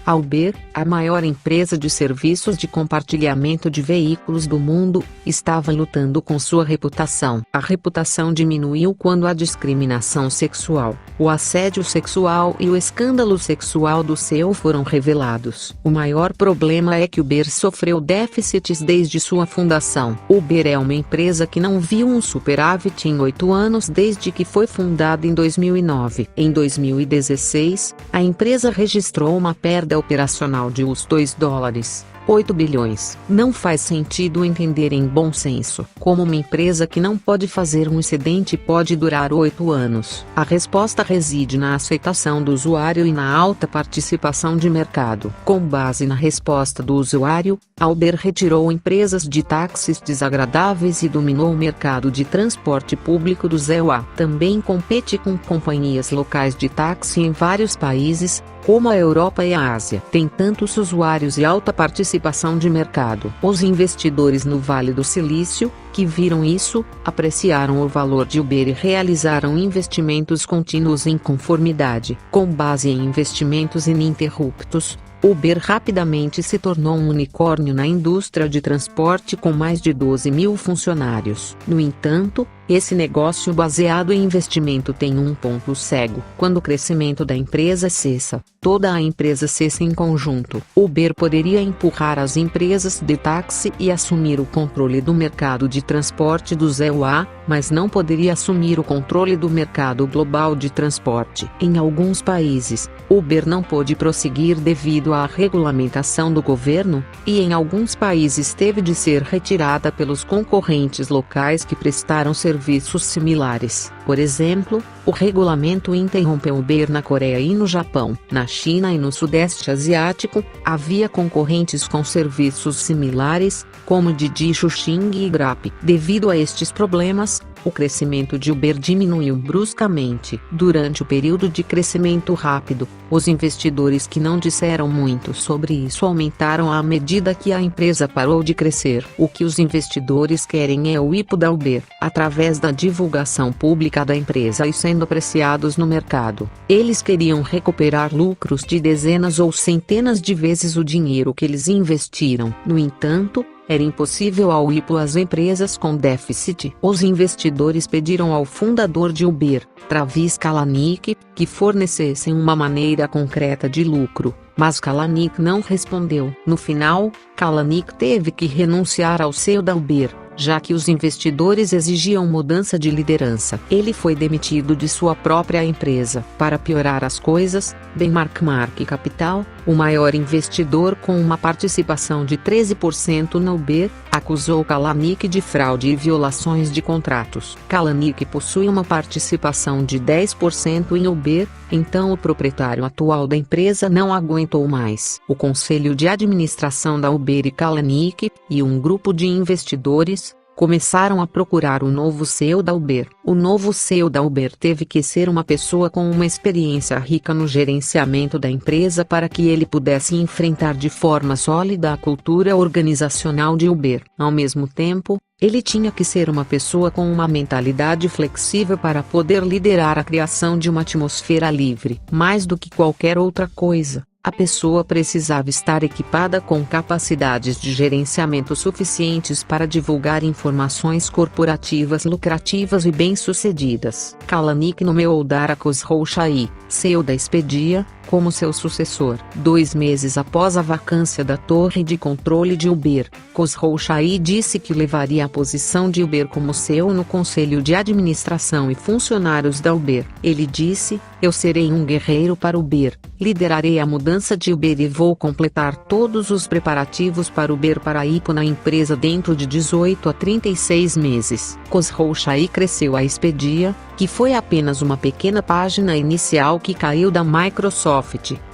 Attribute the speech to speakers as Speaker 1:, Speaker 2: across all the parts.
Speaker 1: A Uber, a maior empresa de serviços de compartilhamento de veículos do mundo, estava lutando com sua reputação. A reputação diminuiu quando a discriminação sexual, o assédio sexual e o escândalo sexual do CEO foram revelados. O maior problema é que Uber sofreu déficits desde sua fundação. Uber é uma empresa que não viu um superávit em 8 anos desde que foi fundada em 2009. Em 2016, a empresa registrou uma perda operacional de US$ 2,8 bilhões. Não faz sentido entender em bom senso como uma empresa que não pode fazer um excedente pode durar 8 anos. A resposta reside na aceitação do usuário e na alta participação de mercado. Com base na resposta do usuário, a Uber retirou empresas de táxis desagradáveis e dominou o mercado de transporte público do EUA. Também compete com companhias locais de táxi em vários países, como a Europa e a Ásia. Tem tantos usuários e alta participação de mercado. Os investidores no Vale do Silício, que viram isso, apreciaram o valor de Uber e realizaram investimentos contínuos em conformidade. Com base em investimentos ininterruptos, Uber rapidamente se tornou um unicórnio na indústria de transporte com mais de 12 mil funcionários. No entanto, esse negócio baseado em investimento tem um ponto cego. Quando o crescimento da empresa cessa, toda a empresa cessa em conjunto. Uber poderia empurrar as empresas de táxi e assumir o controle do mercado de transporte do EUA, mas não poderia assumir o controle do mercado global de transporte. Em alguns países, Uber não pôde prosseguir devido à regulamentação do governo, e em alguns países teve de ser retirada pelos concorrentes locais que prestaram serviços similares. Por exemplo, o regulamento interrompeu Uber na Coreia e no Japão. Na China e no Sudeste Asiático, havia concorrentes com serviços similares, como Didi Chuxing e Grab. Devido a estes problemas, o crescimento de Uber diminuiu bruscamente. Durante o período de crescimento rápido, os investidores que não disseram muito sobre isso aumentaram à medida que a empresa parou de crescer. O que os investidores querem é o IPO da Uber, através da divulgação pública da empresa e sendo apreciados no mercado. Eles queriam recuperar lucros de dezenas ou centenas de vezes o dinheiro que eles investiram. No entanto, era impossível ao IPO às empresas com déficit. Os investidores pediram ao fundador de Uber, Travis Kalanick, que fornecessem uma maneira concreta de lucro, mas Kalanick não respondeu. No final, Kalanick teve que renunciar ao CEO da Uber, já que os investidores exigiam mudança de liderança. Ele foi demitido de sua própria empresa. Para piorar as coisas, Benchmark Capital, o maior investidor com uma participação de 13% na Uber, acusou Kalanick de fraude e violações de contratos. Kalanick possui uma participação de 10% em Uber, então o proprietário atual da empresa não aguentou mais. O conselho de administração da Uber e Kalanick, e um grupo de investidores, começaram a procurar o novo CEO da Uber. O novo CEO da Uber teve que ser uma pessoa com uma experiência rica no gerenciamento da empresa para que ele pudesse enfrentar de forma sólida a cultura organizacional de Uber. Ao mesmo tempo, ele tinha que ser uma pessoa com uma mentalidade flexível para poder liderar a criação de uma atmosfera livre. Mais do que qualquer outra coisa, a pessoa precisava estar equipada com capacidades de gerenciamento suficientes para divulgar informações corporativas lucrativas e bem-sucedidas. Kalanick nomeou Dara Khosrowshahi, CEO da Expedia, como seu sucessor. 2 meses após a vacância da torre de controle de Uber, Khosrowshahi disse que levaria a posição de Uber como CEO no conselho de administração e funcionários da Uber. Ele disse: "Eu serei um guerreiro para Uber, liderarei a mudança de Uber e vou completar todos os preparativos para Uber para a IPO na empresa dentro de 18 a 36 meses. Khosrowshahi cresceu a Expedia, que foi apenas uma pequena página inicial que caiu da Microsoft,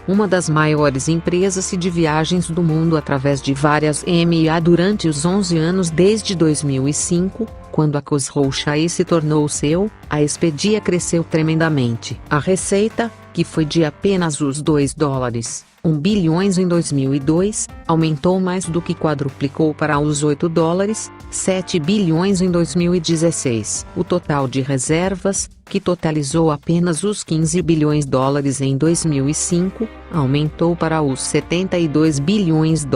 Speaker 1: uma das maiores empresas de viagens do mundo através de várias M&A durante os 11 anos desde 2005, quando a Khosrowshahi se tornou CEO, a Expedia cresceu tremendamente. A receita, que foi de apenas os $2,1 bilhões em 2002, aumentou mais do que quadruplicou para os $8,7 bilhões em 2016. O total de reservas, que totalizou apenas os $15 bilhões em 2005, aumentou para os $72 bilhões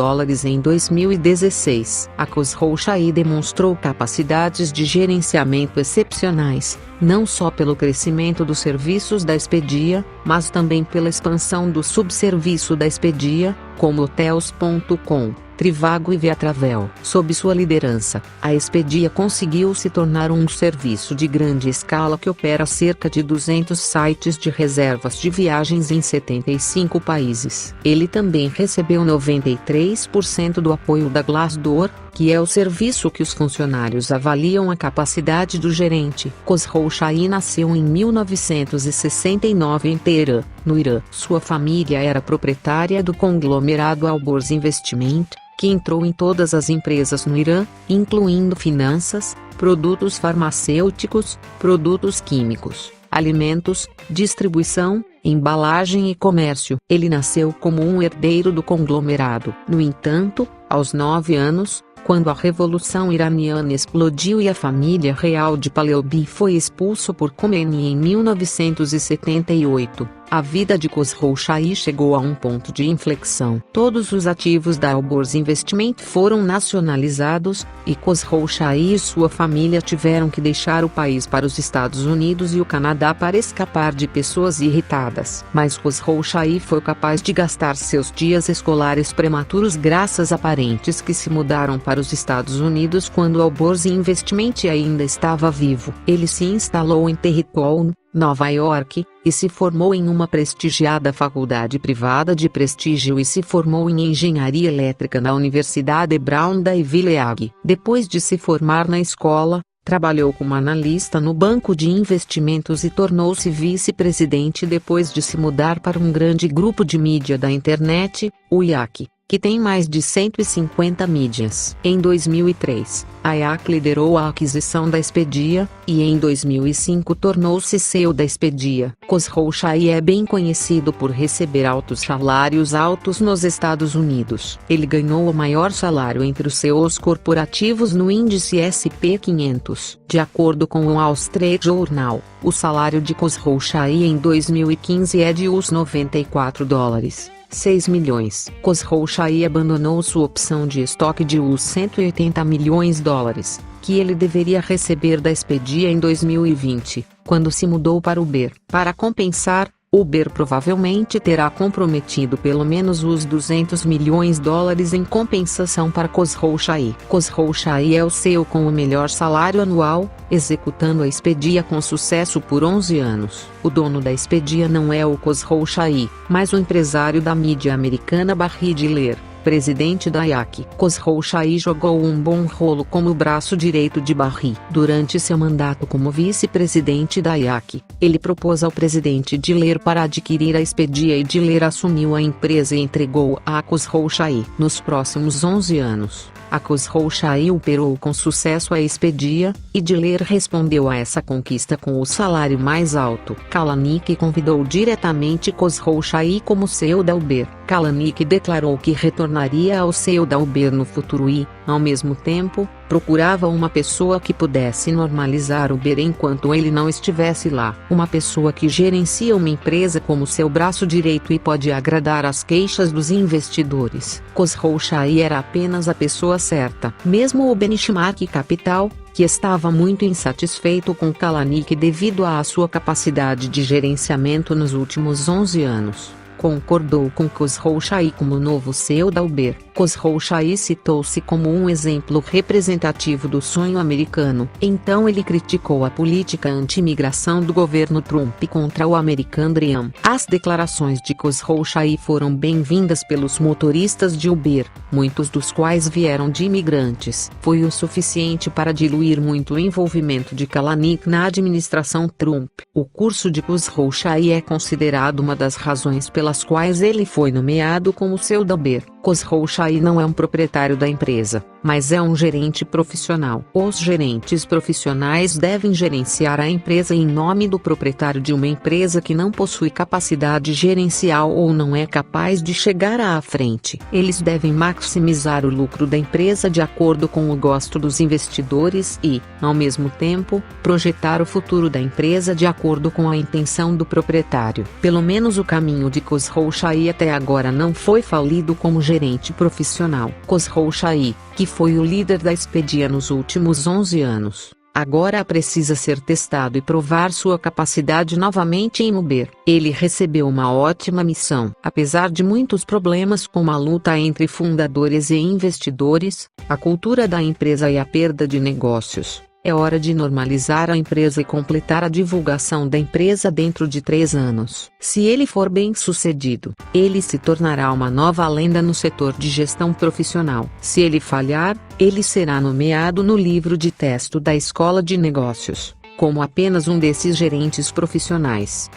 Speaker 1: em 2016. A Khosrow-Shahi demonstrou capacidades de gerenciamento excepcionais, não só pelo crescimento dos serviços da Expedia, mas também pela expansão do subserviço da Expedia, como Hotels.com, Trivago e Viatravel. Sob sua liderança, a Expedia conseguiu se tornar um serviço de grande escala que opera cerca de 200 sites de reservas de viagens em 75 países. Ele também recebeu 93% do apoio da Glassdoor, que é o serviço que os funcionários avaliam a capacidade do gerente. Khosrow-Shahi nasceu em 1969 em Teherã, no Irã. Sua família era proprietária do conglomerado Alborz Investment, que entrou em todas as empresas no Irã, incluindo finanças, produtos farmacêuticos, produtos químicos, alimentos, distribuição, embalagem e comércio. Ele nasceu como um herdeiro do conglomerado. No entanto, aos 9 anos, quando a Revolução Iraniana explodiu e a família real de Pahlavi foi expulso por Khomeini em 1978, a vida de Khosrow-Shahi chegou a um ponto de inflexão. Todos os ativos da Alborz Investment foram nacionalizados, e Khosrow-Shahi e sua família tiveram que deixar o país para os Estados Unidos e o Canadá para escapar de pessoas irritadas. Mas Khosrow-Shahi foi capaz de gastar seus dias escolares prematuros graças a parentes que se mudaram para os Estados Unidos quando a Alborz Investment ainda estava vivo. Ele se instalou em Terricon, Nova York, e se formou em uma prestigiada faculdade privada de prestígio e se formou em engenharia elétrica na Universidade Brown da Ivy League. Depois de se formar na escola, trabalhou como analista no banco de investimentos e tornou-se vice-presidente depois de se mudar para um grande grupo de mídia da internet, o IAC, que tem mais de 150 mídias. Em 2003, a IAC liderou a aquisição da Expedia, e em 2005 tornou-se CEO da Expedia. Khosrow-Shahi é bem conhecido por receber altos salários altos nos Estados Unidos. Ele ganhou o maior salário entre os CEOs corporativos no índice SP 500. De acordo com o Wall Street Journal, o salário de Khosrow-Shahi em 2015 é de US$ 94,6 milhões. Khosrow-Shahi abandonou sua opção de estoque de US$ 180 milhões, que ele deveria receber da Expedia em 2020, quando se mudou para Uber. Para compensar, Uber provavelmente terá comprometido pelo menos os $200 milhões em compensação para Khosrow-Shahi. Khosrow-Shahi é o CEO com o melhor salário anual, executando a Expedia com sucesso por 11 anos. O dono da Expedia não é o Khosrow-Shahi, mas o empresário da mídia americana Barry Diller, presidente da IAC. Khosrow-Shahi jogou um bom rolo como braço direito de Barry. Durante seu mandato como vice-presidente da IAC, ele propôs ao presidente Diller para adquirir a Expedia e Diller assumiu a empresa e entregou-a a Khosrow-Shahi. Nos próximos 11 anos, a Khosrow-Shahi operou com sucesso a Expedia, e Diller respondeu a essa conquista com o salário mais alto. Kalanick convidou diretamente Khosrow-Shahi como CEO da Uber. Kalanick declarou que retornaria ao CEO da Uber no futuro e, ao mesmo tempo, procurava uma pessoa que pudesse normalizar Uber enquanto ele não estivesse lá. Uma pessoa que gerencia uma empresa como seu braço direito e pode agradar às queixas dos investidores. Khosrow-Shahi era apenas a pessoa certa. Mesmo o Benchmark Capital, que estava muito insatisfeito com Kalanick devido à sua capacidade de gerenciamento nos últimos 11 anos, concordou com Khosrow-Shahi como novo CEO da Uber. Khosrow-Shahi citou-se como um exemplo representativo do sonho americano. Então ele criticou a política anti-imigração do governo Trump contra o American Dream. As declarações de Khosrow-Shahi foram bem-vindas pelos motoristas de Uber, muitos dos quais vieram de imigrantes. Foi o suficiente para diluir muito o envolvimento de Kalanick na administração Trump. O curso de Khosrow-Shahi é considerado uma das razões pelas quais ele foi nomeado como CEO da Uber. Khosrow-Shahi não é um proprietário da empresa. mas é um gerente profissional. Os gerentes profissionais devem gerenciar a empresa em nome do proprietário de uma empresa que não possui capacidade gerencial ou não é capaz de chegar à frente. Eles devem maximizar o lucro da empresa de acordo com o gosto dos investidores e, ao mesmo tempo, projetar o futuro da empresa de acordo com a intenção do proprietário. Pelo menos o caminho de Khosrow Shahi até agora não foi falido como gerente profissional. Khosrow Shahi, que foi o líder da Expedia nos últimos 11 anos, agora precisa ser testado e provar sua capacidade novamente em Uber. Ele recebeu uma ótima missão. Apesar de muitos problemas como a luta entre fundadores e investidores, a cultura da empresa e a perda de negócios, é hora de normalizar a empresa e completar a divulgação da empresa dentro de 3 anos. Se ele for bem-sucedido, ele se tornará uma nova lenda no setor de gestão profissional. Se ele falhar, ele será nomeado no livro de texto da Escola de Negócios, como apenas um desses gerentes profissionais.